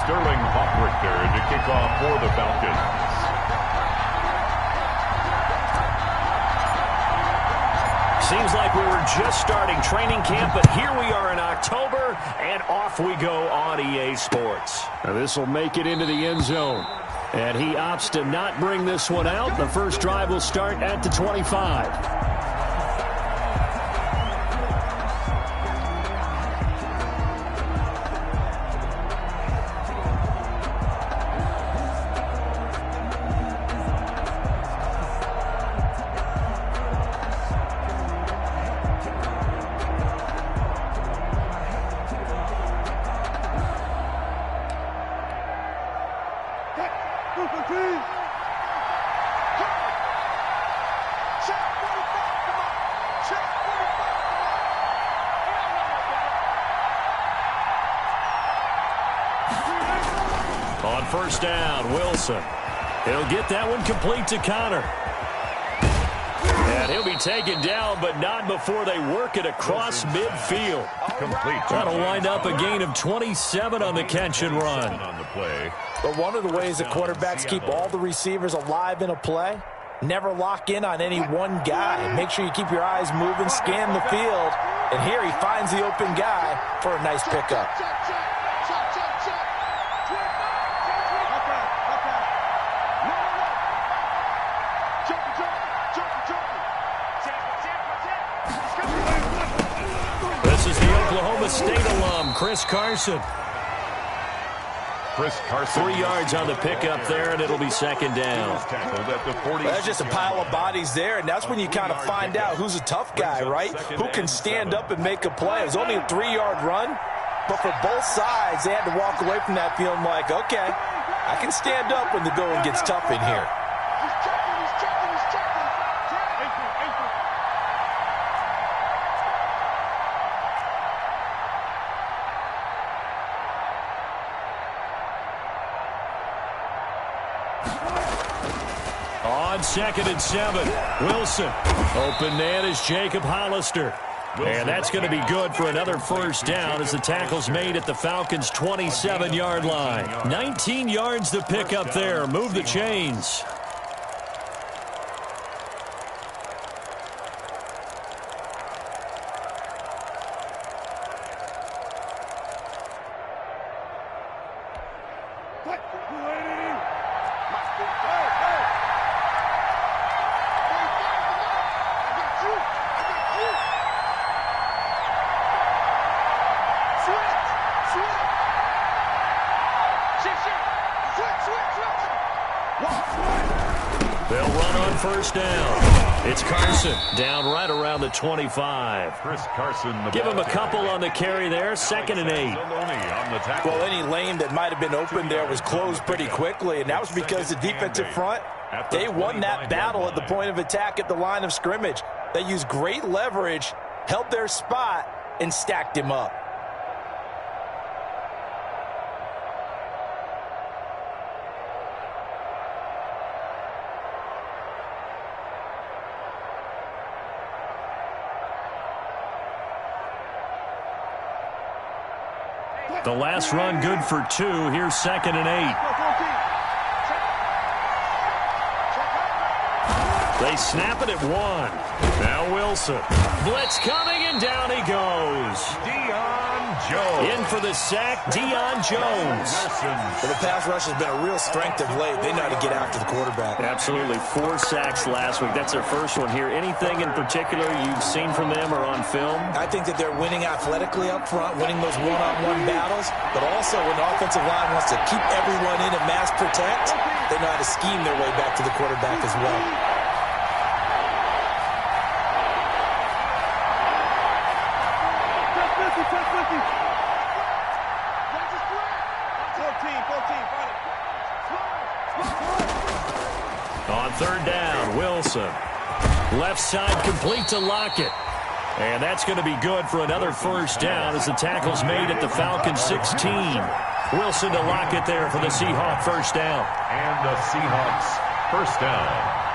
Sterling Hawkrichter to kick off for the Falcons. Seems like we were just starting training camp, but here we are in October, and off we go on EA Sports. Now this will make it into the end zone. And he opts to not bring this one out. The first drive will start at the 25. On first down, Wilson. He'll get that one complete to Connor. And he'll be taken down, but not before they work it across midfield. Complete. That'll wind up a gain of 27 on the catch and run. On the play. But one of the ways that quarterbacks keep all the receivers alive in a play, never lock in on any one guy. Make sure you keep your eyes moving, scan the field. And here he finds the open guy for a nice pickup. This is the Oklahoma State alum, Chris Carson. 3 yards on the pickup there, and it'll be second down. That's just a pile of bodies there, and that's when you kind of find out who's a tough guy, right? Who can stand up and make a play. It was only a 3-yard run, but for both sides, they had to walk away from that feeling like, okay, I can stand up when the going gets tough in here. On 2nd and 7, Wilson. Open man is Jacob Hollister. And that's going to be good for another first down as the tackle's made at the Falcons' 27-yard line. 19 yards to pick up there. Move the chains. They'll run on first down. It's Carson down right around the 25. Chris Carson. Give him a couple on the carry there. 2nd and 8. Well, any lane that might have been open there was closed pretty quickly, and that was because the defensive front, they won that battle at the point of attack at the line of scrimmage. They used great leverage, held their spot, and stacked him up. The last run good for 2. Here's 2nd and 8. They snap it at 1. Now Wilson. Blitz coming, and down he goes. Deion Jones. In for the sack, Deion Jones. Well, the pass rush has been a real strength of late. They know how to get after the quarterback. Absolutely. 4 sacks last week. That's their first one here. Anything in particular you've seen from them or on film? I think that they're winning athletically up front, winning those one-on-one battles, but also when the offensive line wants to keep everyone in and mass protect, they know how to scheme their way back to the quarterback as well. On 3rd down, Wilson. Left side complete to Lockett. And that's going to be good for another first down as the tackle's made at the Falcons' 16. Wilson to Lockett there for the Seahawks first down. And the Seahawks first down.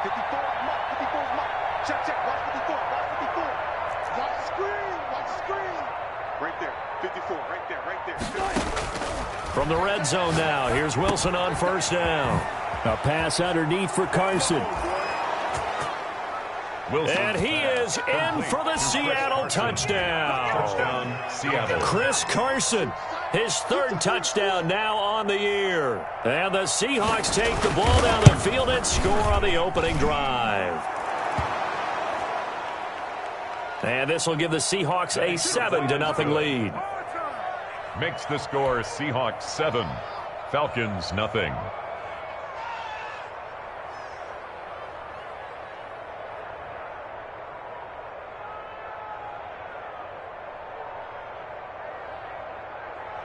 54, mark, 54, mark. Check, check, watch 54, watch 54. Watch the screen, watch the screen. Right there, 54, right there, right there. From the red zone now, here's Wilson on first down. A pass underneath for Carson. Wilson. And he is in for the Seattle touchdown. Touchdown, Seattle. Chris Carson, his third touchdown now on the year. And the Seahawks take the ball down the field and score on the opening drive. And this will give the Seahawks a 7-0 lead. Makes the score Seahawks 7, Falcons nothing.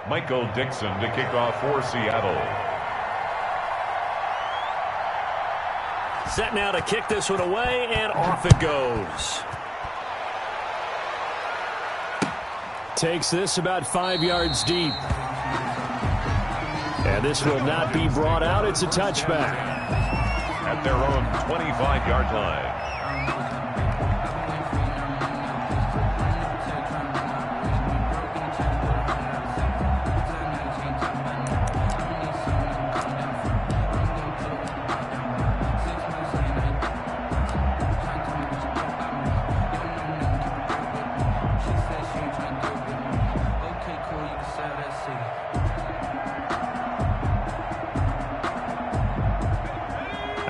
Michael Dixon to kick off for Seattle. Set now to kick this one away, and off it goes. Takes this about 5 yards deep. And this will not be brought out. It's a touchback. At their own 25-yard line.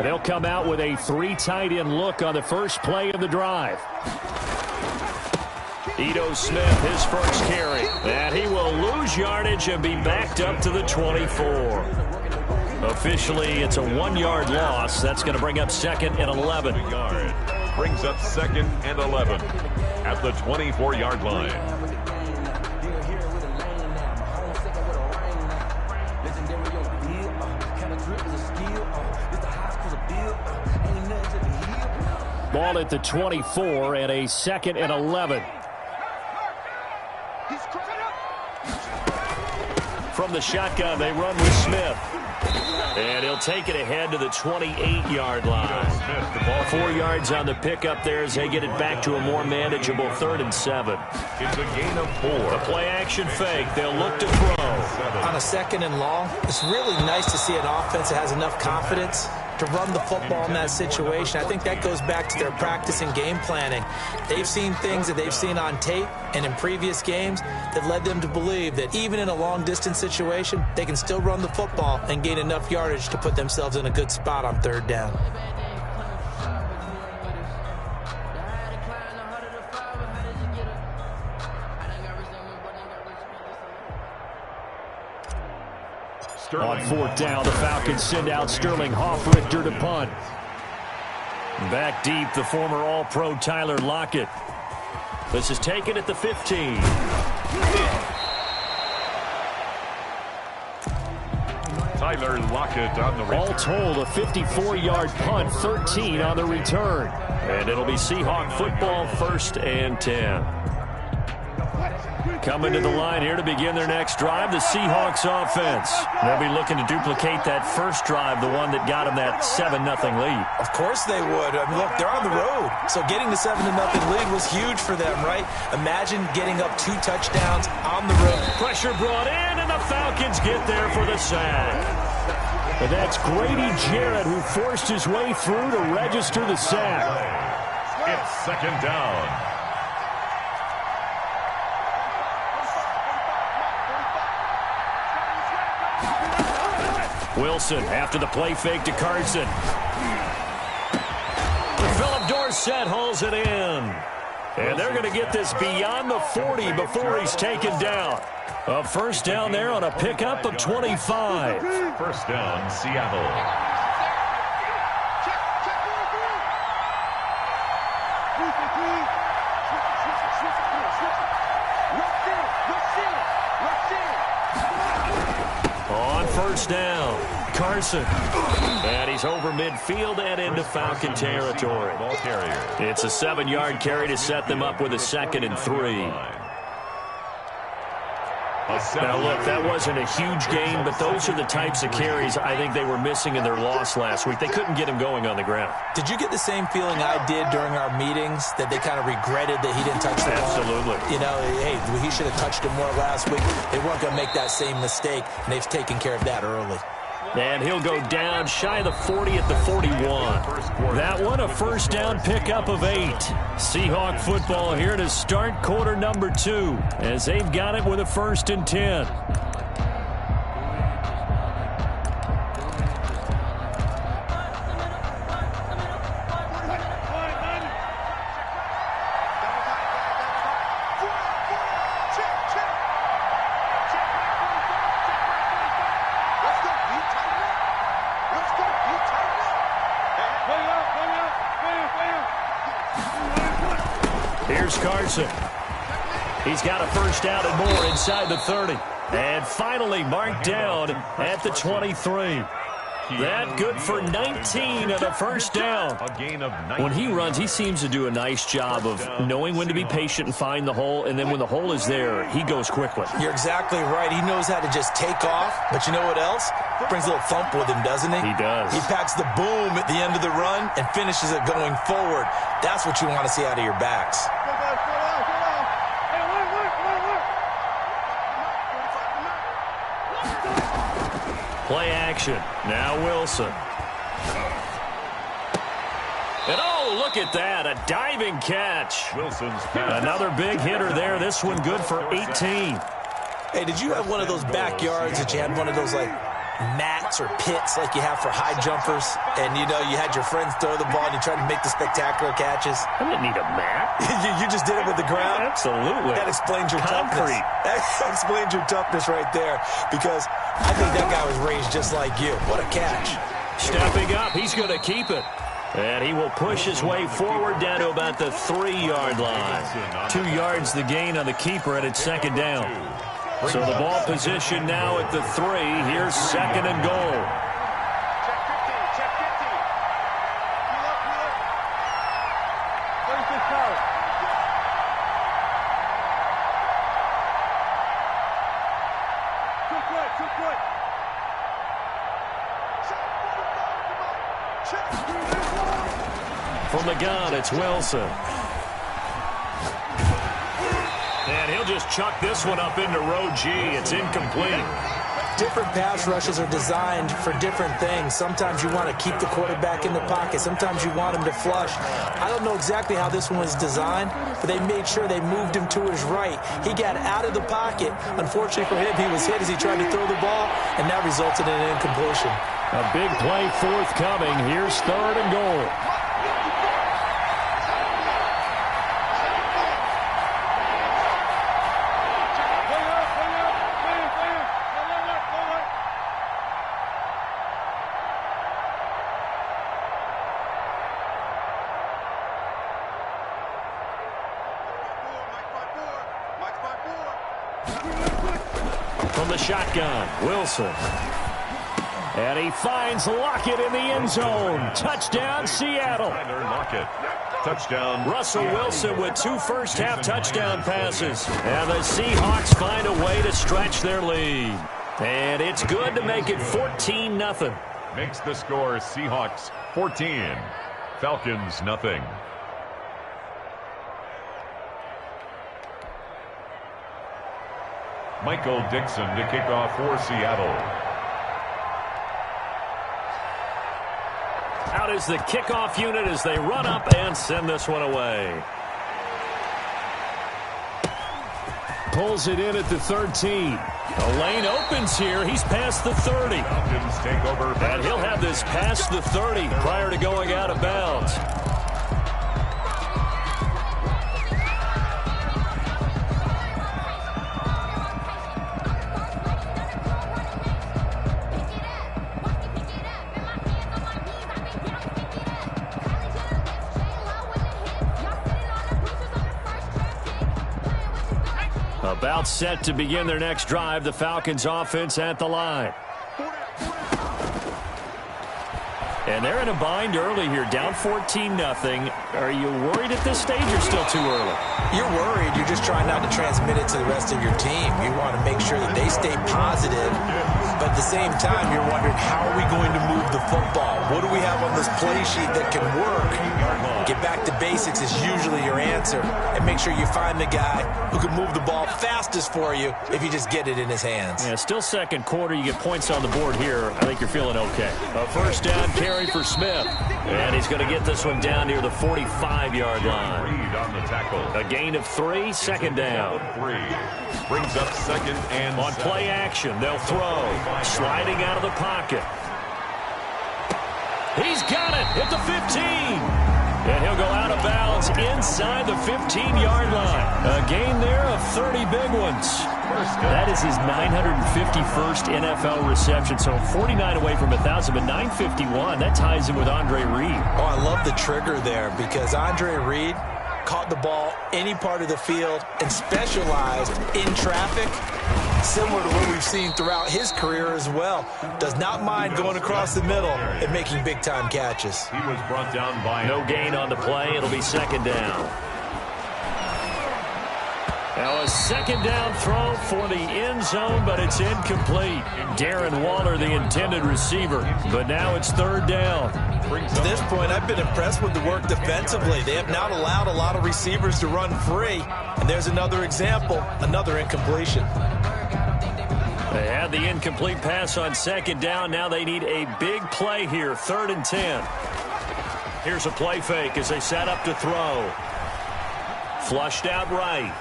They'll come out with a 3 tight end look on the first play of the drive. Ito Smith, his first carry. And he will lose yardage and be backed up to the 24. Officially, it's a 1-yard loss. That's going to bring up 2nd and 11. Brings up 2nd and 11 at the 24-yard line. Ball at the 24 and a 2nd and 11. From the shotgun, they run with Smith. And he'll take it ahead to the 28-yard line. 4 yards on the pickup there as they get it back to a more manageable 3rd and 7. It's a gain of 4. The play action fake. They'll look to throw. On a 2nd and long, it's really nice to see an offense that has enough confidence to run the football in that situation. I think that goes back to their practice and game planning. They've seen things that they've seen on tape and in previous games that led them to believe that even in a long-distance situation, they can still run the football and gain enough yardage to put themselves in a good spot on 3rd down. On 4th down, the Falcons send out Sterling Hoffrichter to punt. Back deep, the former All-Pro Tyler Lockett. This is taken at the 15. Tyler Lockett on the return. All told, a 54-yard punt, 13 on the return. And it'll be Seahawk football, 1st and 10. Coming to the line here to begin their next drive, the Seahawks offense. They'll be looking to duplicate that first drive, the one that got them that 7-0 lead. Of course they would. I mean, look, they're on the road. So getting the 7-0 lead was huge for them, right? Imagine getting up 2 touchdowns on the road. Pressure brought in, and the Falcons get there for the sack. But that's Grady Jarrett who forced his way through to register the sack. It's 2nd down. Wilson after the play fake to Carson. Philip Dorsett hauls it in. And they're going to get this beyond the 40 before he's taken down. A 1st down there on a pickup of 25. 1st down, Seattle. On 1st down, Carson. And he's over midfield and into Falcon territory. Ball carrier. It's a 7-yard carry to set them up with a 2nd and 3. Now, look, that wasn't a huge gain, but those are the types of carries I think they were missing in their loss last week. They couldn't get him going on the ground. Did you get the same feeling I did during our meetings, that they kind of regretted that he didn't touch the ball? Absolutely. You know, hey, he should have touched it more last week. They weren't going to make that same mistake, and they've taken care of that early. And he'll go down shy of the 40 at the 41. That one, a first down pickup of 8. Seahawk football here to start quarter number 2 as they've got it with a 1st and 10. Here's Carson. He's got a first down and more inside the 30. And finally marked down at the 23. That good for 19 and a first down. When he runs, he seems to do a nice job of knowing when to be patient and find the hole, and then when the hole is there, he goes quickly. You're exactly right. He knows how to just take off, but you know what else? Brings a little thump with him, doesn't he? He does. He packs the boom at the end of the run and finishes it going forward. That's what you want to see out of your backs. Play action. Now Wilson. And oh, look at that. A diving catch. Wilson's Another big hitter there. This one good for 18. Hey, did you have one of those backyards that you had one of those, like, mats or pits like you have for high jumpers? And, you know, you had your friends throw the ball and you tried to make the spectacular catches? I didn't need a mat. you just did it with the ground? Absolutely. That explains your Concrete. toughness. That explains your toughness right there, because I think that guy was raised just like you. What a catch. Stepping up, he's going to keep it. And he will push his way forward down to about the 3-yard line. 2 yards the gain on the keeper, and it's 2nd down. So the ball position now at the 3. Here's 2nd and goal. From the gun, it's Wilson. And he'll just chuck this one up into row G. It's incomplete. Different pass rushes are designed for different things. Sometimes you want to keep the quarterback in the pocket. Sometimes you want him to flush. I don't know exactly how this one was designed, but they made sure they moved him to his right. He got out of the pocket. Unfortunately for him, he was hit as he tried to throw the ball, and that resulted in an incompletion. A big play forthcoming. Here's 3rd and goal. From the shotgun, Wilson. And he finds Lockett in the end zone. Touchdown, Seattle. Lockett. Touchdown. Russell Wilson with 2 first-half touchdown passes. And the Seahawks find a way to stretch their lead. And it's good to make it 14-0. Makes the score Seahawks 14. Falcons nothing. Michael Dixon to kick off for Seattle. Out is the kickoff unit as they run up and send this one away. Pulls it in at the 13. A lane opens here. He's past the 30. Falcons take over. And he'll have this past the 30 prior to going out of bounds. About set to begin their next drive. The Falcons offense at the line. And they're in a bind early here, down 14-0. Are you worried at this stage or still too early? You're worried. You're just trying not to transmit it to the rest of your team. You want to make sure that they stay positive. But at the same time, you're wondering, how are we going to move the football? What do we have on this play sheet that can work? Get back to basics is usually your answer. And make sure you find the guy who can move the ball fastest for you if you just get it in his hands. Yeah, still second quarter. You get points on the board here. I think you're feeling okay. A first down carry for Smith. And he's going to get this one down near the 45-yard line. On the tackle. A gain of 3, second down. 3. Brings up second and On 7. play action, they'll throw. Sliding out of the pocket. He's got it at the 15. And he'll go out of bounds inside the 15-yard line. A gain there of 30 big ones. That is his 951st NFL reception, so 49 away from 1,000, but 951. That ties him with Andre Reed. Oh, I love the trigger there because Andre Reed caught the ball any part of the field and specialized in traffic, similar to what we've seen throughout his career as well. Does not mind going across the middle and making big-time catches. He was brought down by No gain on the play. It'll be second down. Now a second down throw for the end zone, but it's incomplete. Darren Waller, the intended receiver, but now it's third down. To this point, I've been impressed with the work defensively. They have not allowed a lot of receivers to run free. And there's another example, another incompletion. They had the incomplete pass on second down. Now they need a big play here, 3rd and 10. Here's a play fake as they set up to throw. Flushed out right.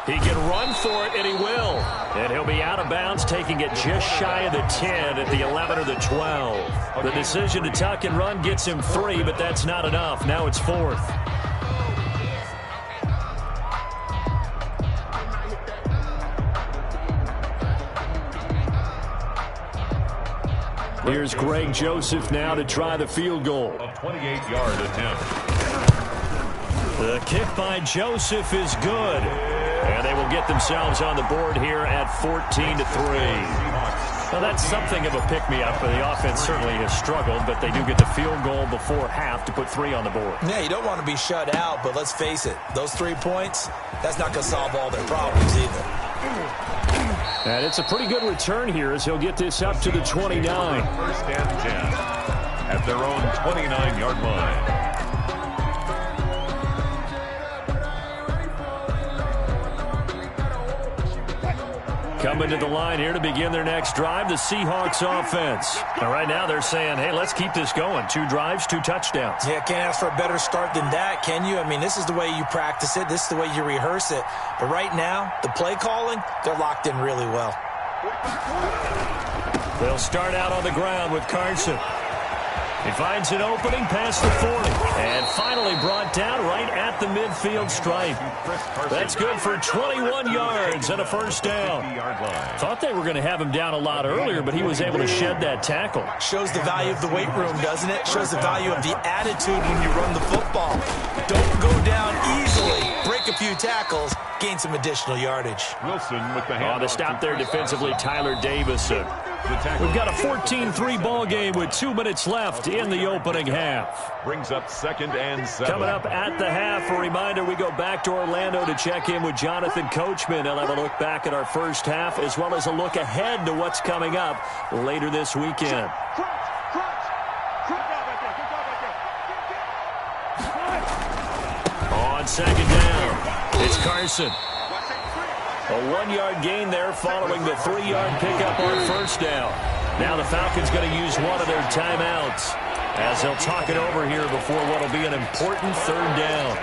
He can run for it, and he will. And he'll be out of bounds, taking it just shy of the 10 at the 11 or the 12. The decision to tuck and run gets him 3, but that's not enough. Now it's 4th. Here's Greg Joseph now to try the field goal. a 28-yard attempt. The kick by Joseph is good. And they will get themselves on the board here at 14-3. Well, that's something of a pick-me-up. The offense certainly has struggled, but they do get the field goal before half to put 3 on the board. Yeah, you don't want to be shut out, but let's face it, those 3 points, that's not going to solve all their problems either. And it's a pretty good return here as he'll get this up to the 29. First and 10 at their own 29-yard line. Coming to the line here to begin their next drive, the Seahawks offense. Now, right now they're saying, hey, let's keep this going. 2 drives, 2 touchdowns. Yeah, can't ask for a better start than that, can you? I mean, this is the way you practice it. This is the way you rehearse it. But right now, the play calling, they're locked in really well. They'll start out on the ground with Carson. He finds an opening past the 40. And finally brought down right at the midfield stripe. That's good for 21 yards and a first down. Thought they were going to have him down a lot earlier, but he was able to shed that tackle. Shows the value of the weight room, doesn't it? Shows the value of the attitude when you run the football. Don't go down easily. Break a few tackles. Gain some additional yardage. Wilson with the On the stop there defensively, Tyler Davison. We've got a 14-3 ball game with 2 minutes left in the opening half. Brings up second and 7. Coming up at the half, a reminder, we go back to Orlando to check in with Jonathan Coachman. He'll have a look back at our first half as well as a look ahead to what's coming up later this weekend. On second down, it's Carson. A 1-yard gain there following the 3-yard pickup on first down. Now the Falcons going to use one of their timeouts as they'll talk it over here before what will be an important 3rd down.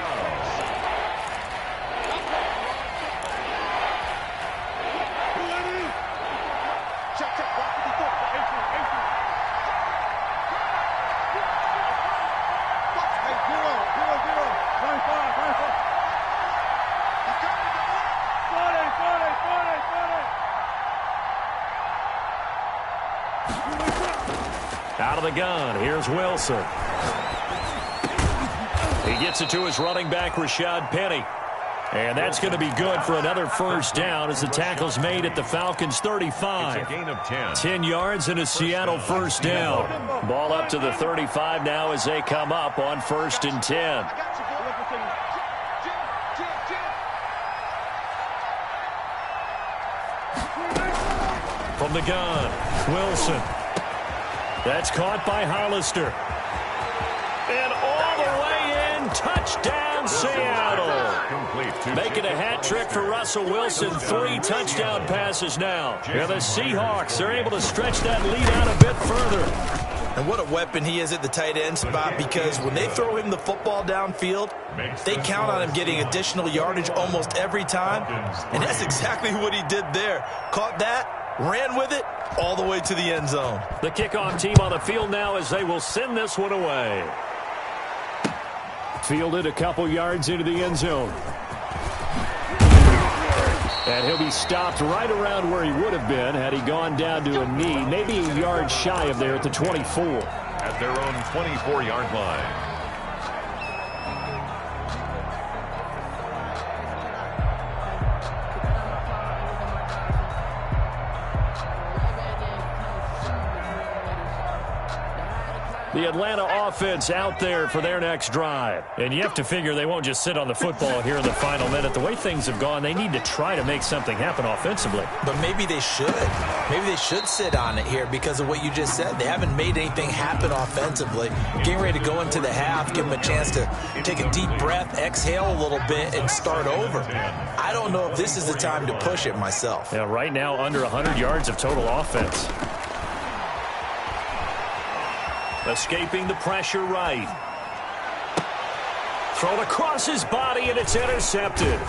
Out of the gun, here's Wilson. He gets it to his running back, Rashad Penny. And that's going to be good for another first down as the tackle's made at the Falcons' 35. It's a gain of 10. 10 yards and a Seattle first down. Ball up to the 35 now as they come up on 1st and 10. From the gun, Wilson. That's caught by Hollister. And all the way in, touchdown Seattle. Making a hat trick for Russell Wilson. 3 touchdown passes now. And the Seahawks are able to stretch that lead out a bit further. And what a weapon he is at the tight end spot, because when they throw him the football downfield, they count on him getting additional yardage almost every time. And that's exactly what he did there. Caught that, ran with it, all the way to the end zone. The kickoff team on the field now as they will send this one away. Fielded a couple yards into the end zone. And he'll be stopped right around where he would have been had he gone down to a knee, maybe a yard shy of there at the 24. At their own 24-yard line. The Atlanta offense out there for their next drive. And you have to figure they won't just sit on the football here in the final minute. The way things have gone, they need to try to make something happen offensively. But maybe they should. Maybe they should sit on it here because of what you just said. They haven't made anything happen offensively. Getting ready to go into the half, give them a chance to take a deep breath, exhale a little bit, and start over. I don't know if this is the time to push it myself. Yeah, right now under 100 yards of total offense. Escaping the pressure right. Thrown across his body, and it's intercepted.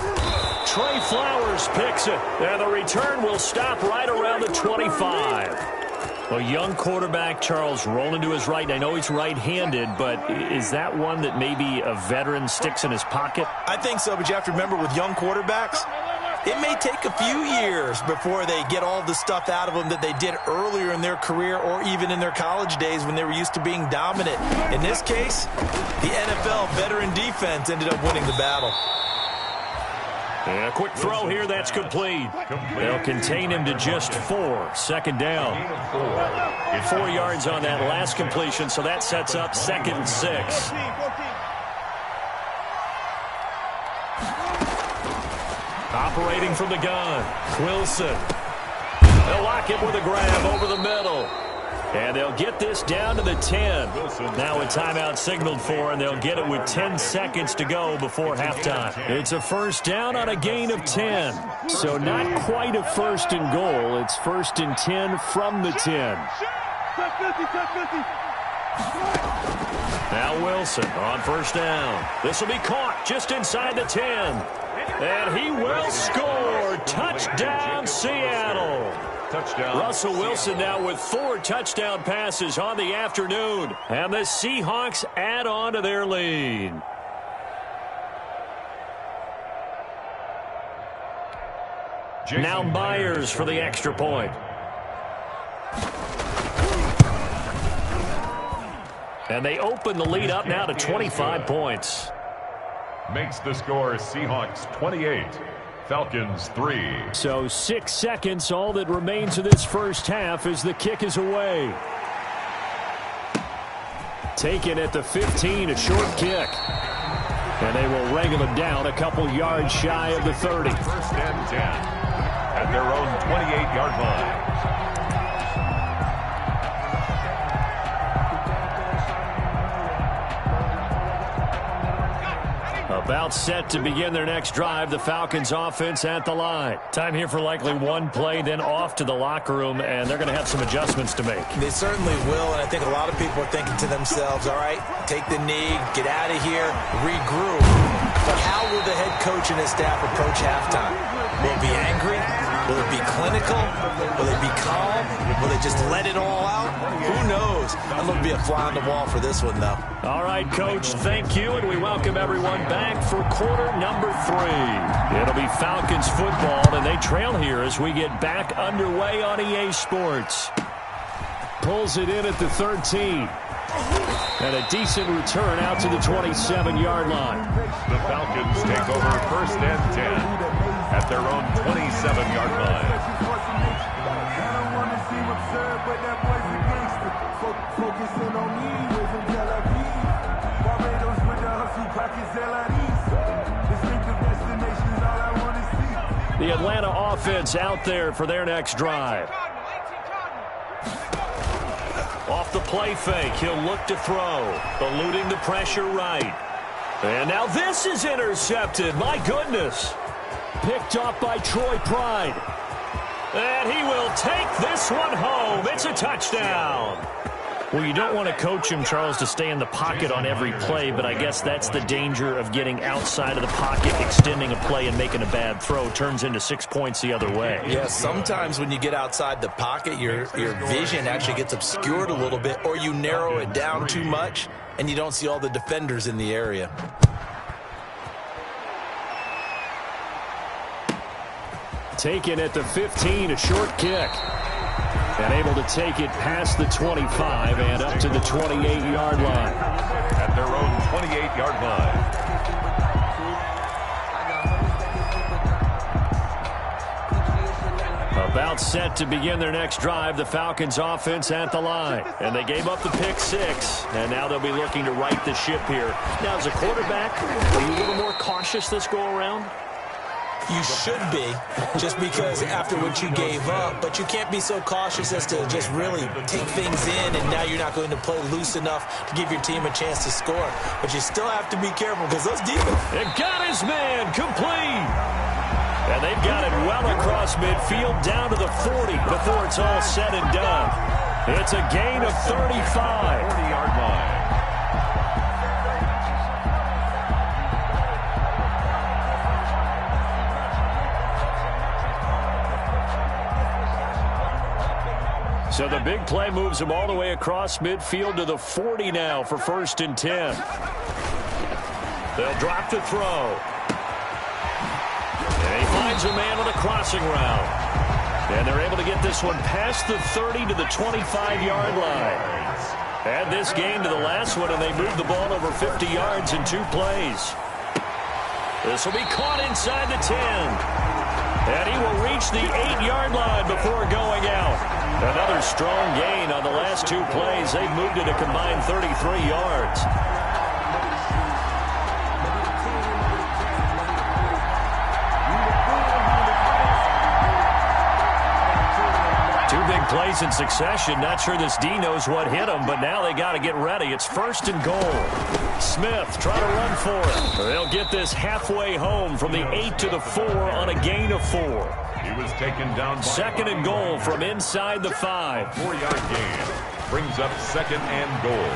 Trey Flowers picks it. And the return will stop right around the 25. A young quarterback, Charles, rolling to his right. And I know he's right-handed, but is that one that maybe a veteran sticks in his pocket? I think so, but you have to remember with young quarterbacks, it may take a few years before they get all the stuff out of them that they did earlier in their career or even in their college days when they were used to being dominant. In this case, the NFL veteran defense ended up winning the battle. And a quick throw here that's complete. They'll contain him to just 4. Second down. 4 yards on that last completion, so that sets up 2nd and 6. Operating from the gun, Wilson. They'll lock it with a grab over the middle. And they'll get this down to the 10. Now a timeout signaled for, and they'll get it with 10 seconds to go before halftime. It's a first down on a gain of 10. So not quite a 1st and goal. It's 1st and 10 from the 10. Now Wilson on 1st down. This will be caught just inside the 10. And he will score. Touchdown, Seattle. Touchdown. Russell Wilson now with 4 touchdown passes on the afternoon. And the Seahawks add on to their lead. Now Myers for the extra point. And they open the lead up now to 25 points. Makes the score Seahawks 28, Falcons 3. So 6 seconds, all that remains of this first half as the kick is away. Taken at the 15, a short kick. And they will wrangle him down a couple yards shy of the 30. 1st and 10 at their own 28-yard line. About set to begin their next drive. The Falcons offense at the line. Time here for likely one play, then off to the locker room, and they're going to have some adjustments to make. They certainly will, and I think a lot of people are thinking to themselves, all right, take the knee, get out of here, regroup. But how will the head coach and his staff approach halftime? Will it be angry? Will it be clinical? Will it be calm? Will they just let it all out? Who knows? I'm going to be a fly on the wall for this one, though. All right, Coach, thank you, and we welcome everyone back for quarter number 3. It'll be Falcons football, and they trail here as we get back underway on EA Sports. Pulls it in at the 13. And a decent return out to the 27-yard line. The Falcons take over 1st and 10 at their own 27-yard line. The Atlanta offense out there for their next drive. Off the play fake, he'll look to throw, eluding the pressure right. And now this is intercepted. My goodness. Picked off by Troy Pride. And he will take this one home. It's a touchdown. Well, you don't want to coach him, Charles, to stay in the pocket on every play, but I guess that's the danger of getting outside of the pocket, extending a play, and making a bad throw. Turns into 6 points the other way. Yeah, sometimes when you get outside the pocket, your vision actually gets obscured a little bit, or you narrow it down too much, and you don't see all the defenders in the area. Taken at the 15, a short kick. And able to take it past the 25 and up to the 28-yard line. At their own 28-yard line. About set to begin their next drive, the Falcons offense at the line. And they gave up the pick 6, and now they'll be looking to right the ship here. Now, as a quarterback, are you a little more cautious this go-around? You should be, just because after what you gave up, but you can't be so cautious as to just really take things in, and now you're not going to play loose enough to give your team a chance to score. But you still have to be careful because those defense. It got his man complete. And they've got it well across midfield down to the 40 before it's all said and done. It's a gain of 35. 40-yard line. So the big play moves him all the way across midfield to the 40 now for 1st and 10. They'll drop to throw. And he finds a man on the crossing route. And they're able to get this one past the 30 to the 25-yard line. Add this game to the last one, and they moved the ball over 50 yards in 2 plays. This will be caught inside the 10. And he will reach the 8-yard line before going out. Another strong gain on the last 2 plays. They've moved it a combined 33 yards. Two big plays in succession. Not sure this D knows what hit him, but now they got to get ready. It's 1st and goal. Smith trying to run for it. They'll get this halfway home from the 8 to the 4 on a gain of 4. He was taken down. 2nd and goal from inside the 5. 4-yard gain brings up 2nd and goal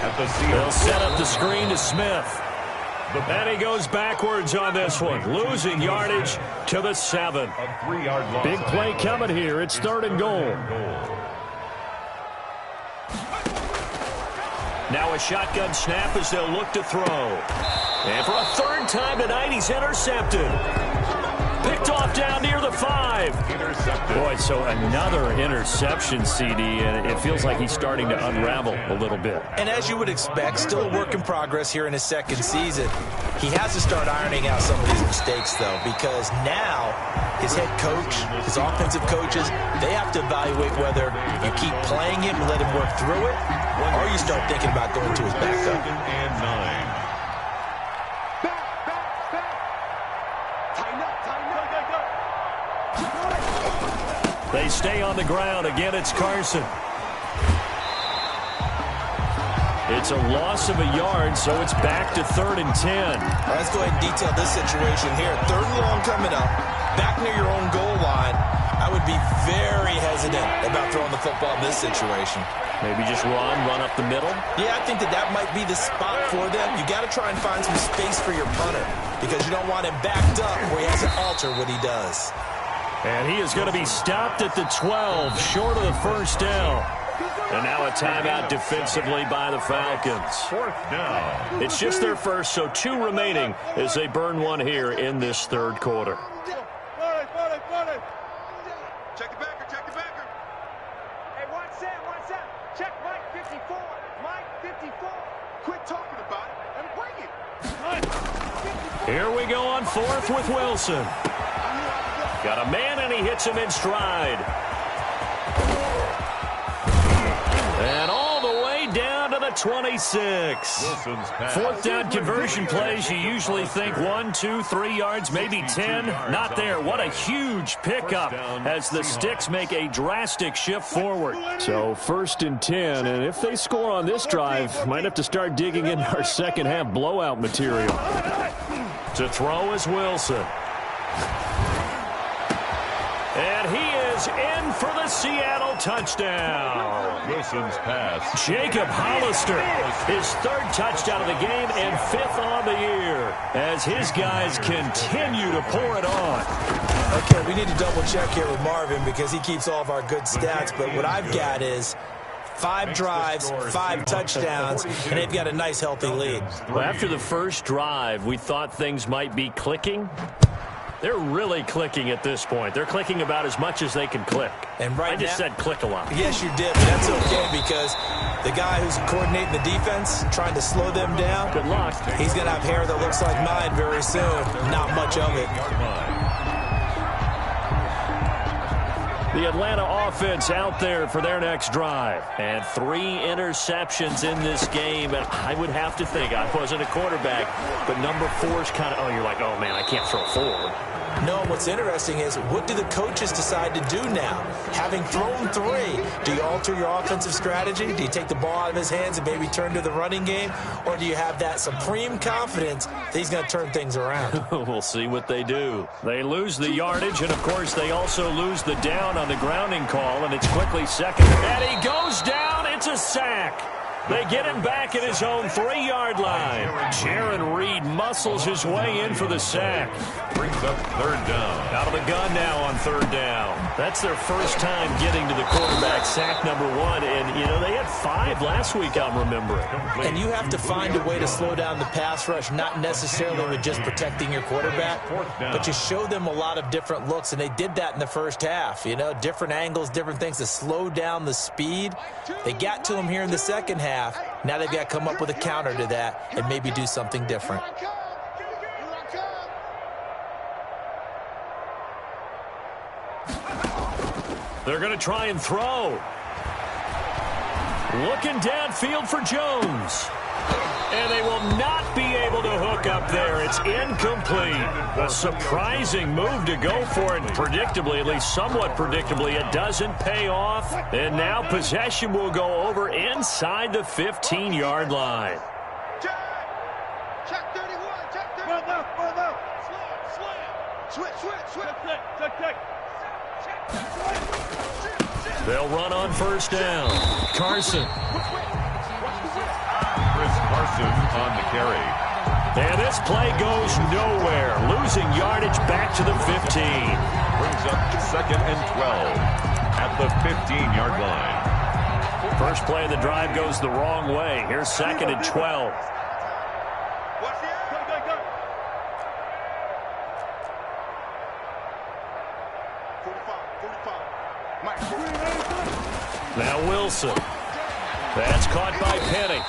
at the seal. They'll set up the screen to Smith. And he goes backwards on this one, losing yardage to the 7. A 3-yard loss. Big play coming here. It's 3rd and goal. Now a shotgun snap as they'll look to throw. And for a 3rd time tonight, he's intercepted. Picked off down near the 5. Intercepted. Boy, so another interception, CD, and it feels like he's starting to unravel a little bit. And as you would expect, still a work in progress here in his 2nd season. He has to start ironing out some of these mistakes, though, because now his head coach, his offensive coaches, they have to evaluate whether you keep playing him and let him work through it, or you start thinking about going to his backup. 2nd and 9. They stay on the ground. Again, it's Carson. It's a loss of a yard, so it's back to 3rd and 10. Let's go ahead and detail this situation here. 3rd and long coming up, back near your own goal line. I would be very hesitant about throwing the football in this situation. Maybe just run up the middle? Yeah, I think that might be the spot for them. You got to try and find some space for your punter because you don't want him backed up where he has to alter what he does. And he is going to be stopped at the 12, short of the 1st down. And now a timeout defensively by the Falcons. 4th down. It's just their first, so 2 remaining as they burn one here in this 3rd quarter. Check the backer, check the backer. Hey, one set. Check Mike 54. Mike 54. Quit talking about it and bring it. Here we go on fourth with Wilson. Got a man, and he hits him in stride. And all the way down to the 26. Fourth down conversion plays, you usually think 1, 2, 3 yards, maybe 10. Not there. What a huge pickup as the Sticks make a drastic shift forward. So 1st and 10, and if they score on this drive, might have to start digging into our second half blowout material. To throw is Wilson. And he is in for the Seattle touchdown. Wilson's pass. Jacob Hollister, his 3rd touchdown of the game and 5th on the year as his guys continue to pour it on. Okay, we need to double check here with Marvin because he keeps all of our good stats, but what I've got is 5 drives, 5 touchdowns, and they've got a nice, healthy lead. Well, after the first drive, we thought things might be clicking. They're really clicking at this point. They're clicking about as much as they can click. And right I just said click a lot. Yes, you did, but that's okay because the guy who's coordinating the defense, trying to slow them down, good luck. He's going to have hair that looks like mine very soon. Not much of it. The Atlanta offense out there for their next drive. And 3 interceptions in this game. And I would have to think, I wasn't a quarterback, but number 4 is kind of, oh, you're like, oh, man, I can't throw forward. No, what's interesting is what do the coaches decide to do now? Having thrown 3, do you alter your offensive strategy? Do you take the ball out of his hands and maybe turn to the running game? Or do you have that supreme confidence that he's going to turn things around? We'll see what they do. They lose the yardage, and, of course, they also lose the down on the grounding call, and it's quickly second. And he goes down. It's a sack. They get him back at his own 3-yard line. Jaron Reed muscles his way in for the sack. Brings up 3rd down. Out of the gun now on 3rd down. That's their first time getting to the quarterback, sack number 1. And, you know, they had 5 last week, I'm remembering. And you have to find a way to slow down the pass rush, not necessarily with just protecting your quarterback, but you show them a lot of different looks, and they did that in the first half. You know, different angles, different things to slow down the speed. They got to him here in the second half. Now they've got to come up with a counter to that and maybe do something different. They're going to try and throw. Looking downfield for Jones. And they will not be able to hook up there. It's incomplete. A surprising move to go for it. Predictably, at least somewhat predictably, it doesn't pay off. And now possession will go over inside the 15-yard line. Check 31. Check 31. Well, no. Switch. They'll run on 1st down. Carson. Carson on the carry. And this play goes nowhere. Losing yardage back to the 15. Brings up 2nd and 12 at the 15-yard line. First play of the drive goes the wrong way. Here's 2nd and 12. Now Wilson. That's caught by Penny.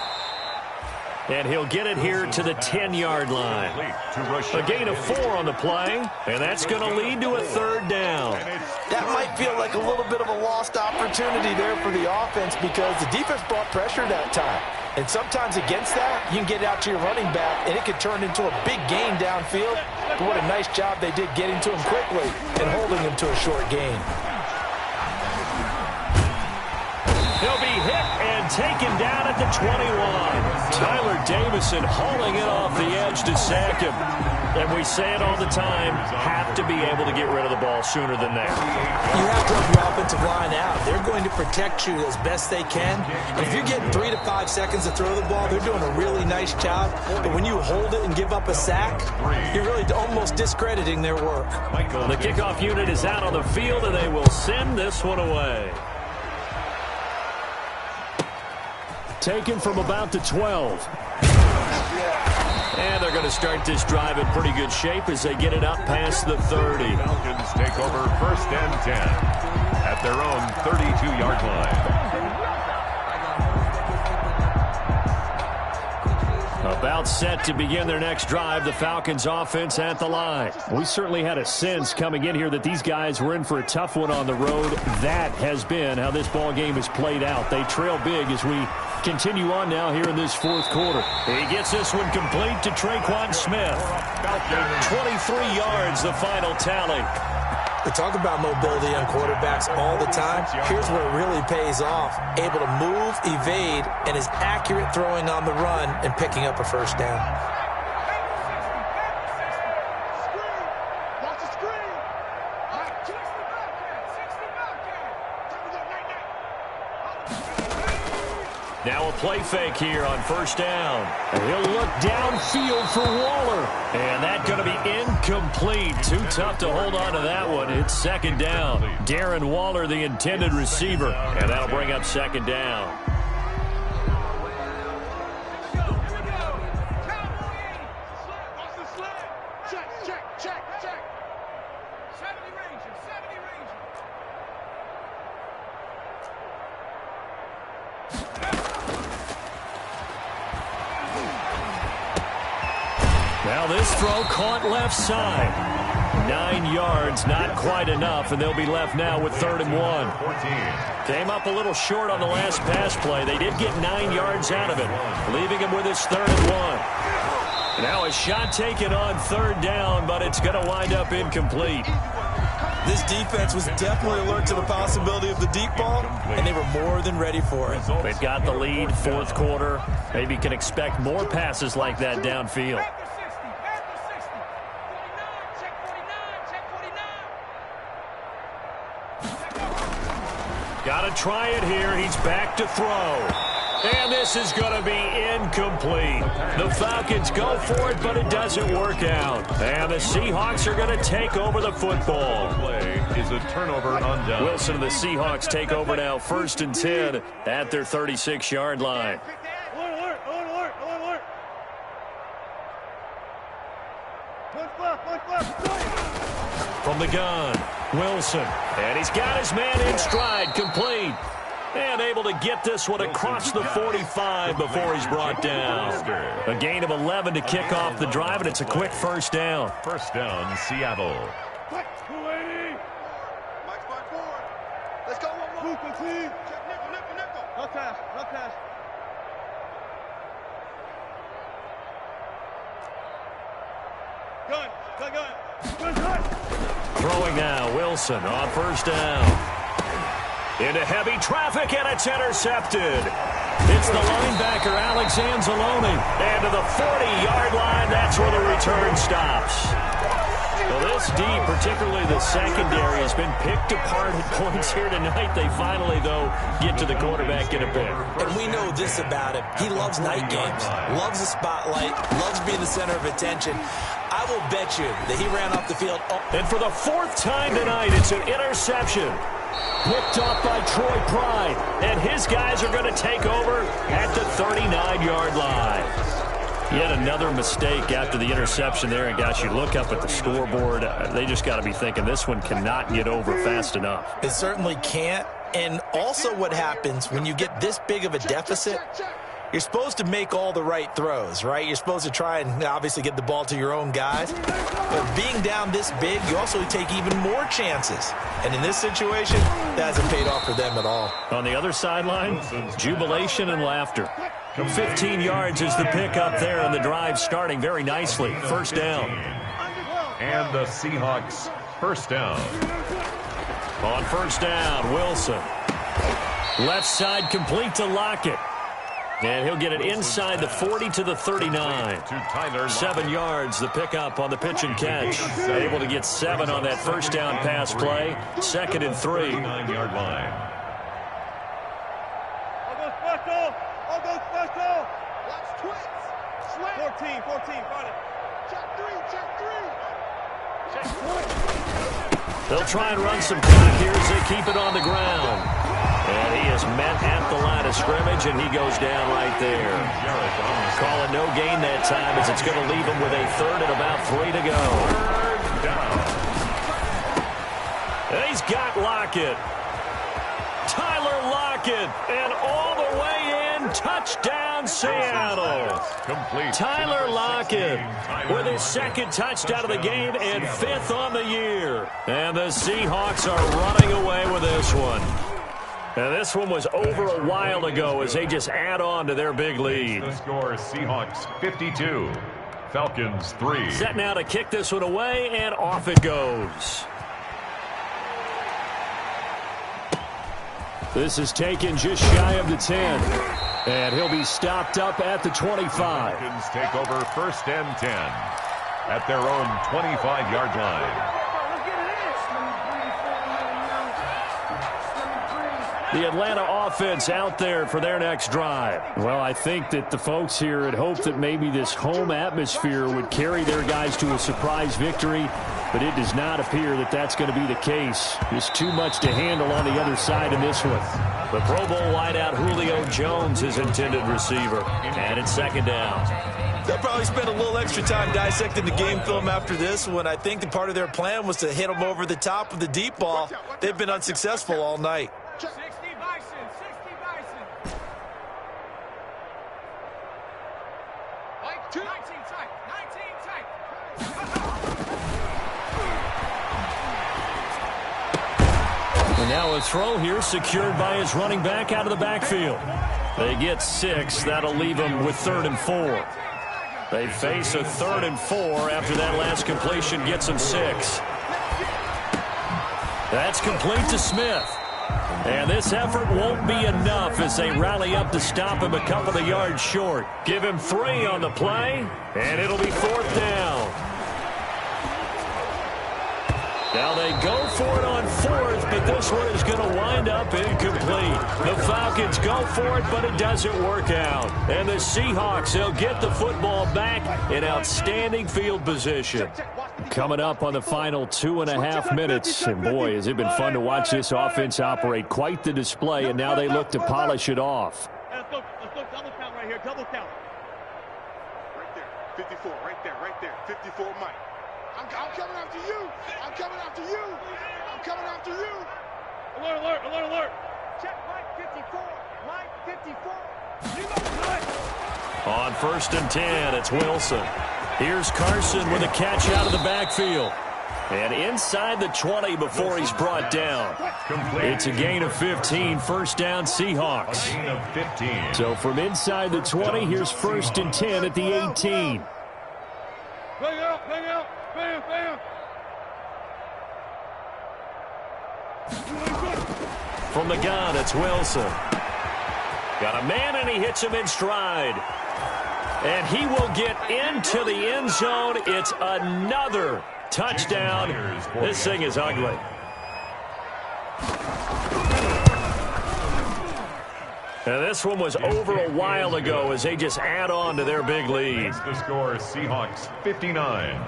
And he'll get it here to the 10-yard line. A gain of 4 on the play, and that's going to lead to a 3rd down. That might feel like a little bit of a lost opportunity there for the offense because the defense brought pressure that time. And sometimes against that, you can get it out to your running back, and it could turn into a big gain downfield. But what a nice job they did getting to him quickly and holding him to a short gain. He'll be hit and taken down at the 21. Tyler Davison hauling it off the edge to sack him. And we say it all the time, have to be able to get rid of the ball sooner than that. You have to help your offensive line out. They're going to protect you as best they can. And if you're getting 3 to 5 seconds to throw the ball, they're doing a really nice job. But when you hold it and give up a sack, you're really almost discrediting their work. The kickoff unit is out on the field, and they will send this one away. Taken from about the 12. And they're going to start this drive in pretty good shape as they get it up past the 30. Falcons take over 1st and 10 at their own 32-yard line. A About set to begin their next drive, the Falcons offense at the line. We certainly had a sense coming in here that these guys were in for a tough one on the road. That has been how this ball game has played out. They trail big as we continue on now here in this fourth quarter. He gets this one complete to Traquan Smith. 23 yards, the final tally. We talk about mobility on quarterbacks all the time. Here's where it really pays off. Able to move, evade, and is accurate throwing on the run and picking up a first down. Now a play fake here on first down. And he'll look downfield for Waller. And that's going to be incomplete. Too tough to hold on to that one. It's second down. Darren Waller, the intended receiver. And that'll bring up second down. Now this throw caught left side. 9 yards, not quite enough, and they'll be left now with 3rd and 1. Came up a little short on the last pass play. They did get 9 yards out of it, leaving him with his 3rd and 1. Now a shot taken on 3rd down, but it's going to wind up incomplete. This defense was definitely alert to the possibility of the deep ball, and they were more than ready for it. They've got the lead, fourth quarter. Maybe can expect more passes like that downfield. Got to try it here. He's back to throw. And this is going to be incomplete. The Falcons go for it, but it doesn't work out. And the Seahawks are going to take over the football. Play is a turnover on down. Wilson and the Seahawks take over now, 1st and 10 at their 36-yard line. From the gun, Wilson. And he's got his man in stride, complete. And able to get this one across the 45 before he's brought down. A gain of 11 to kick off the drive, and it's a quick first down. First down, Seattle. Let's go. No pass. Gun. Throwing now, Wilson on first down. Into heavy traffic, and it's intercepted. It's the linebacker, Alex Anzalone. And to the 40-yard line, that's where the return stops. Well, this deep, particularly the secondary, has been picked apart at points here tonight. They finally, though, get to the quarterback in a bit. And we know this about him. He loves night games, loves the spotlight, loves being the center of attention. I will bet you that he ran off the field. And for the 4th time tonight, it's an interception. Picked off by Troy Pride. And his guys are going to take over at the 39-yard line. Yet another mistake after the interception there. And, gosh, you look up at the scoreboard. They just got to be thinking this one cannot get over fast enough. It certainly can't. And also what happens when you get this big of a deficit, you're supposed to make all the right throws, right? You're supposed to try and obviously get the ball to your own guys. But being down this big, you also take even more chances. And in this situation, that hasn't paid off for them at all. On the other sideline, jubilation and laughter. 15 yards is the pickup there, and the drive starting very nicely. First down. And the Seahawks first down. On first down, Wilson. Left side complete to Lockett. And he'll get it inside the 40 to the 39. 7 yards, the pickup on the pitch and catch. Able to get 7 on that first down pass play. 2nd and 3. 9-yard line. I'll go special. Watch twits. 14. Got it. Check 3. They'll try and run some clock here as they keep it on the ground. And he is met at the line of scrimmage, and he goes down right there. Calling no gain that time as it's going to leave him with a 3rd and about 3 to go. And he's got Lockett. Tyler Lockett, and all the way in, touchdown. touchdown, Seattle. Complete. Tyler Lockett with his second touchdown of the game and 5th on the year. And the Seahawks are running away with this one. And this one was over a while ago as they just add on to their big lead. The score is Seahawks 52, Falcons 3. Set now to kick this one away, and off it goes. This is taken just shy of the 10. And he'll be stopped up at the 25. Falcons take over 1st and 10 at their own 25-yard line. The Atlanta offense out there for their next drive. Well, I think that the folks here had hoped that maybe this home atmosphere would carry their guys to a surprise victory, but it does not appear that that's going to be the case. Just too much to handle on the other side in this one. The Pro Bowl wideout Julio Jones is intended receiver, and it's 2nd down. They'll probably spend a little extra time dissecting the game film after this one. I think the part of their plan was to hit them over the top of the deep ball. They've been unsuccessful all night. 60 Bison, 60 Bison. 19 tight, 19 tight. And now a throw here secured by his running back out of the backfield. They get 6. That'll leave them with 3rd and 4. They face a 3rd and 4 after that last completion gets them 6. That's complete to Smith. And this effort won't be enough as they rally up to stop him a couple of yards short. Give him 3 on the play, and it'll be 4th down. Now they go for it on 4th, but this one is going to wind up incomplete. The Falcons go for it, but it doesn't work out. And the Seahawks, they'll get the football back in outstanding field position. Coming up on the final 2.5 minutes. And boy, has it been fun to watch this offense operate. Quite the display, and now they look to polish it off. Let's go double count right here, double count. Right there, 54, right there, 54 Mike. I'm coming after you. I'm coming after you. I'm coming after you. Alert, alert, alert, alert. Check Mike 54. Mike 54. You know what? On 1st and 10, it's Wilson. Here's Carson with a catch out of the backfield. And inside the 20 before he's brought down. It's a gain of 15, 1st down Seahawks. Gain of 15. So from inside the 20, here's 1st and 10 at the 18. Bang out, bang out, bam, bam. From the gun, it's Wilson. Got a man, and he hits him in stride. And he will get into the end zone. It's another touchdown. This thing is ugly. And this one was over a while ago as they just add on to their big lead. The score is Seahawks 59,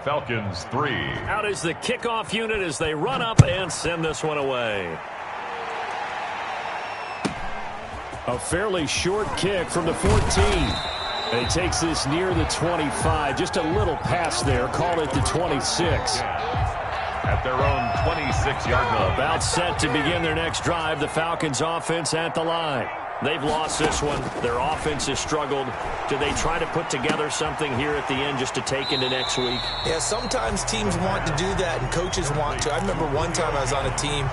Falcons 3. Out is the kickoff unit as they run up and send this one away. A fairly short kick from the 14. And he takes this near the 25. Just a little pass there. Call it the 26. At their own 26-yard line. About set to begin their next drive. The Falcons offense at the line. They've lost this one. Their offense has struggled. Do they try to put together something here at the end just to take into next week? Yeah, sometimes teams want to do that and coaches want to. I remember one time I was on a team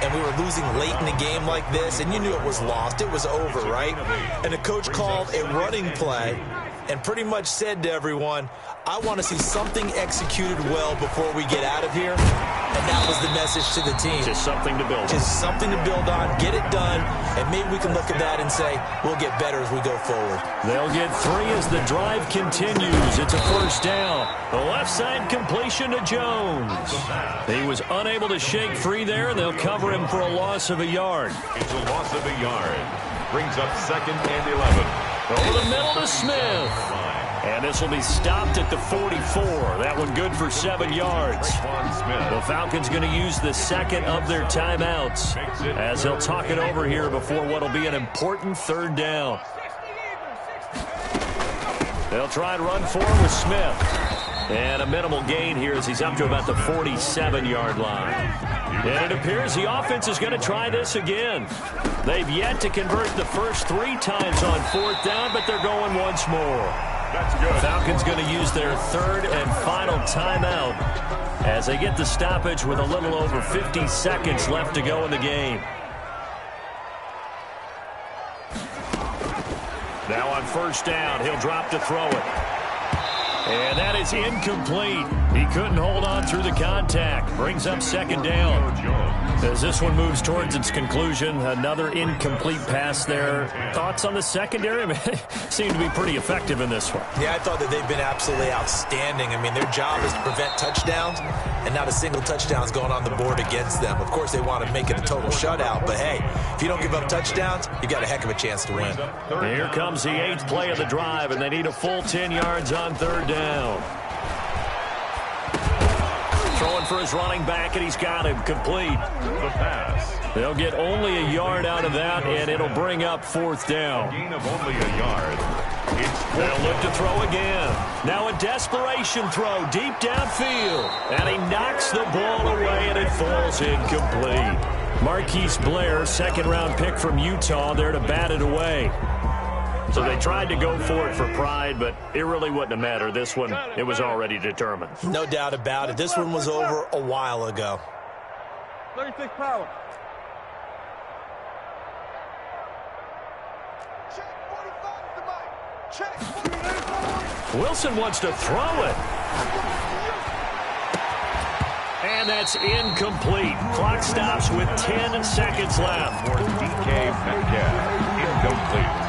and we were losing late in the game like this, and you knew it was lost. It was over, right? And the coach called a running play and pretty much said to everyone, I want to see something executed well before we get out of here. And that was the message to the team. Just something to build on. Just something to build on, get it done, and maybe we can look at that and say, we'll get better as we go forward. They'll get 3 as the drive continues. It's a 1st down. The left side completion to Jones. He was unable to shake free there, and they'll cover him for a loss of a yard. It's a loss of a yard. Brings up 2nd and 11. Over the middle to Smith. And this will be stopped at the 44. That one good for 7 yards. The Falcons going to use the 2nd of their timeouts as they'll talk it over here before what will be an important 3rd down. They'll try and run 4 with Smith. And a minimal gain here as he's up to about the 47-yard line. And it appears the offense is going to try this again. They've yet to convert the first 3 times on 4th down, but they're going once more. That's good. Falcons going to use their 3rd and final timeout as they get the stoppage with a little over 50 seconds left to go in the game. Now on 1st down, he'll drop to throw it. And that is incomplete. He couldn't hold on through the contact. Brings up 2nd down. As this one moves towards its conclusion, another incomplete pass there. Thoughts on the secondary? I mean, they seem to be pretty effective in this one. Yeah, I thought that they've been absolutely outstanding. I mean, their job is to prevent touchdowns, and not a single touchdown is going on the board against them. Of course, they want to make it a total shutout, but hey, if you don't give up touchdowns, you've got a heck of a chance to win. Here comes the 8th play of the drive, and they need a full 10 yards on 3rd down. Throwing for his running back, and he's got him complete. The pass. They'll get only a yard out of that, and it'll bring up 4th down. Gain of only a yard. They'll look to throw again. Now a desperation throw deep downfield. And he knocks the ball away, and it falls incomplete. Marquise Blair, 2nd-round pick from Utah, there to bat it away. So they tried to go for it for pride, but it really wouldn't have mattered. This one, it was already determined. No doubt about it. This one was over a while ago. 36 power. Check 45 to Mike. Check 45. Wilson wants to throw it. And that's incomplete. Clock stops with 10 seconds left. For DK Metcalf, incomplete.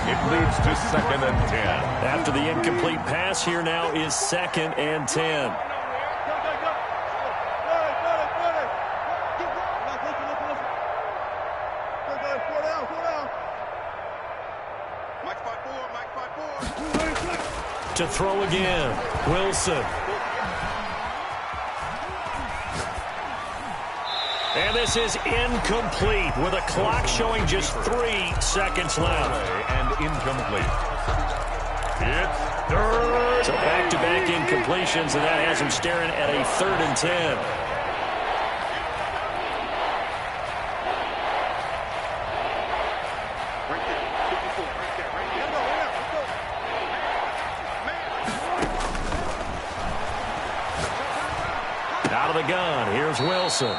It leads to 2nd and 10. After the incomplete pass, here now is 2nd and 10. To throw again, Wilson. And this is incomplete with a clock showing just 3 seconds left. And incomplete. It's 3rd. So back-to-back incompletions, and that has him staring at a 3rd and 10. Right there. 54. Right there. Right there. Let's go. Out of the gun, here's Wilson.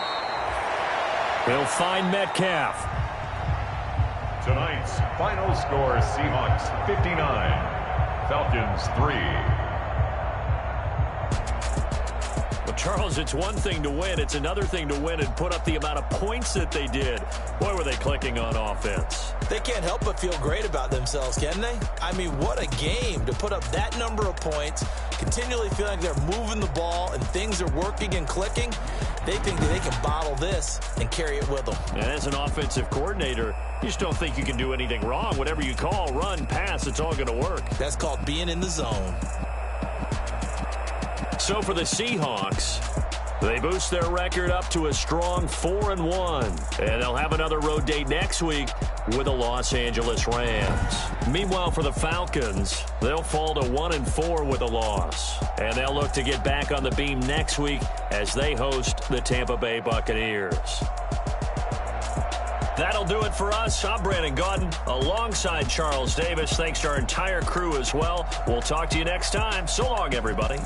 He'll find Metcalf. Tonight's final score, Seahawks 59, Falcons 3. Well, Charles, it's one thing to win. It's another thing to win and put up the amount of points that they did. Boy, were they clicking on offense. They can't help but feel great about themselves, can they? I mean, what a game to put up that number of points, continually feeling like they're moving the ball and things are working and clicking. They think that they can bottle this and carry it with them. And as an offensive coordinator, you just don't think you can do anything wrong. Whatever you call, run, pass, it's all going to work. That's called being in the zone. So for the Seahawks, they boost their record up to a strong 4-1. And they'll have another road date next week with the Los Angeles Rams. Meanwhile, for the Falcons, they'll fall to 1-4 with a loss. And they'll look to get back on the beam next week as they host the Tampa Bay Buccaneers. That'll do it for us. I'm Brandon Gaudin alongside Charles Davis. Thanks to our entire crew as well. We'll talk to you next time. So long, everybody.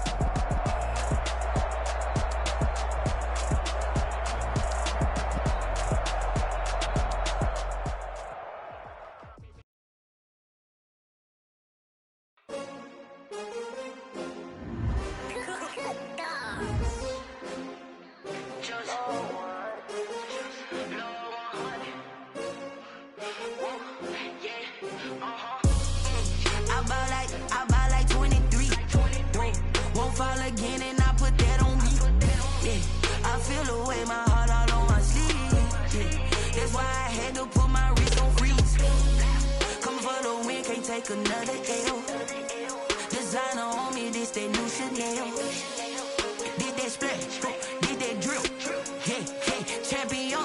Champion,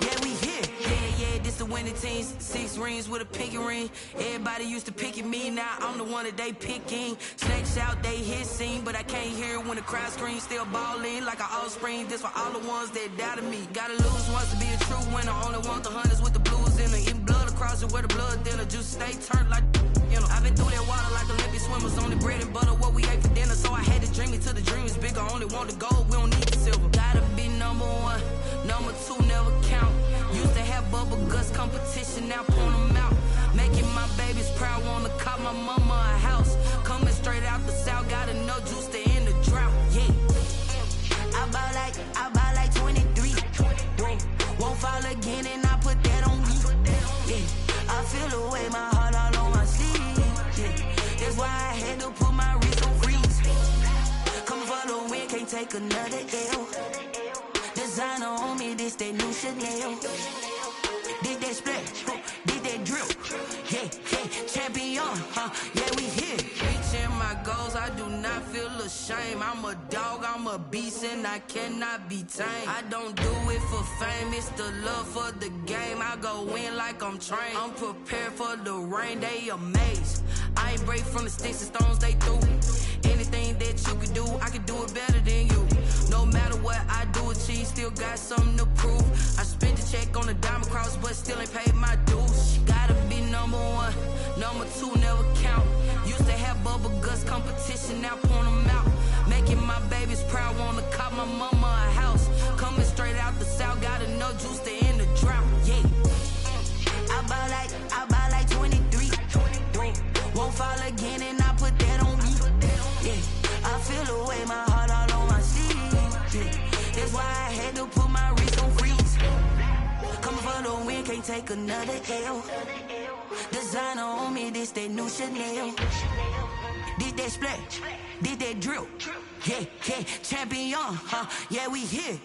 yeah, we here. Yeah, this the winning. many teams, 6 rings with a pinky ring. Everybody used to pick at me, now I'm the one that they picking. Snakes out, they hit scene, but I can't hear when the crowd screams. Still ballin' like an offspring, this for all the ones that doubted me. Gotta lose once to be a true winner, only want the hunters with the blues in it. Eating blood across it where the blood thinner, juice stay turned like, you know. I've been through that water like Olympic swimmers, only bread and butter, what we ate for dinner. So I had to dream it till the dream is bigger, only want the gold, we don't need the silver. Gotta be number 1, number 2 never count. Used to have bubble guts competition, now point them out. Making my babies proud, wanna call my mama a house. Coming straight out the south, got enough juice to end the drought, yeah. I bought like 23. Won't fall again and I put that on me, yeah. I feel the way, my heart all on my sleeve, yeah. That's why I had to put my wrist on freeze. Coming for the win, can't take another L. Designer on me, this that new Chanel. Did that splash, did that drill, yeah, champion, yeah, we here. Reaching my goals, I do not feel ashamed. I'm a dog, I'm a beast, and I cannot be tamed. I don't do it for fame, it's the love for the game. I go in like I'm trained. I'm prepared for the rain, they amazed. I ain't break from the sticks and stones they threw. Anything that you could do, I could do it better than you. No matter what I do, achieve, still got something to prove. I spent the check on the diamond cross, but still ain't paid my dues. Gotta be number 1, number 2 never count. Used to have bubble guts competition, now point them out. Making my babies proud, wanna call my mama a house. Coming straight out the south, got enough juice to end the drought, yeah. I bought like 23. Won't fall again and I put that on me, yeah. I feel the way, my heart all on my sleeve, yeah. That's why I had to put my wrist on freeze. Coming for the win, can't take another L. Designer on me, this that new Chanel. Did that splash, did that drill, yeah, champion, yeah, we here.